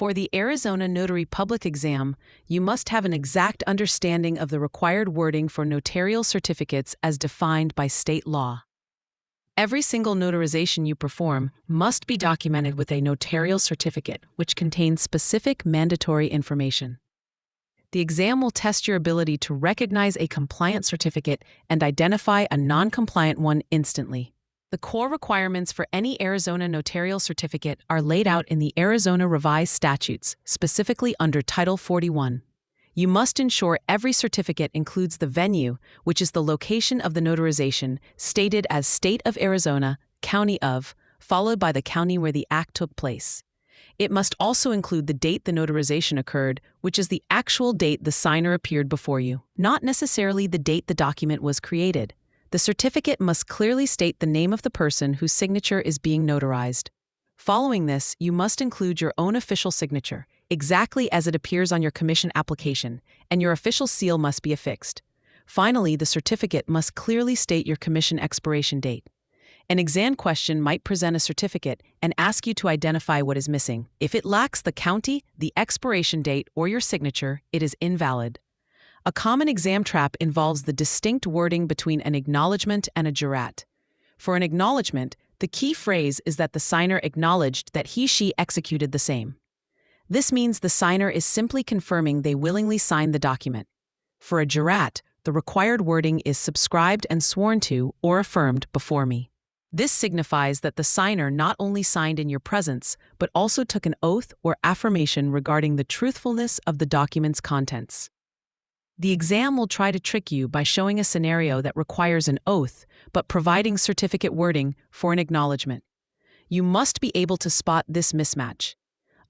For the Arizona Notary Public Exam, you must have an exact understanding of the required wording for notarial certificates as defined by state law. Every single notarization you perform must be documented with a notarial certificate, which contains specific mandatory information. The exam will test your ability to recognize a compliant certificate and identify a non-compliant one instantly. The core requirements for any Arizona notarial certificate are laid out in the Arizona Revised Statutes, specifically under Title 41. You must ensure every certificate includes the venue, which is the location of the notarization, stated as State of Arizona, County of, followed by the county where the act took place. It must also include the date the notarization occurred, which is the actual date the signer appeared before you, not necessarily the date the document was created. The certificate must clearly state the name of the person whose signature is being notarized. Following this, you must include your own official signature, exactly as it appears on your commission application, and your official seal must be affixed. Finally, the certificate must clearly state your commission expiration date. An exam question might present a certificate and ask you to identify what is missing. If it lacks the county, the expiration date, or your signature, it is invalid. A common exam trap involves the distinct wording between an acknowledgment and a jurat. For an acknowledgment, the key phrase is that the signer acknowledged that he/she executed the same. This means the signer is simply confirming they willingly signed the document. For a jurat, the required wording is subscribed and sworn to or affirmed before me. This signifies that the signer not only signed in your presence, but also took an oath or affirmation regarding the truthfulness of the document's contents. The exam will try to trick you by showing a scenario that requires an oath, but providing certificate wording for an acknowledgement. You must be able to spot this mismatch.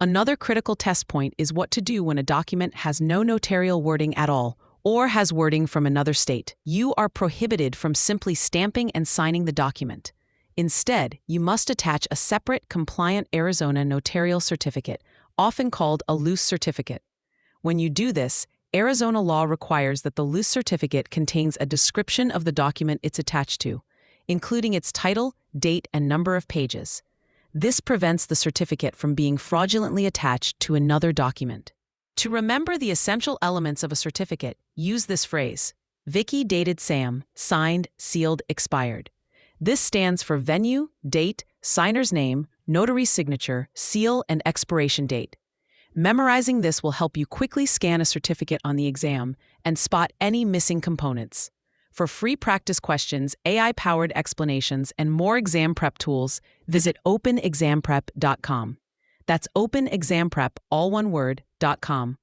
Another critical test point is what to do when a document has no notarial wording at all, or has wording from another state. You are prohibited from simply stamping and signing the document. Instead, you must attach a separate, compliant Arizona notarial certificate, often called a loose certificate. When you do this, Arizona law requires that the loose certificate contains a description of the document it's attached to, including its title, date, and number of pages. This prevents the certificate from being fraudulently attached to another document. To remember the essential elements of a certificate, use this phrase: Vicky dated Sam, signed, sealed, expired. This stands for venue, date, signer's name, notary signature, seal, and expiration date. Memorizing this will help you quickly scan a certificate on the exam and spot any missing components. For free practice questions, AI-powered explanations, and more exam prep tools, visit openexamprep.com. That's openexamprep, all one word, .com.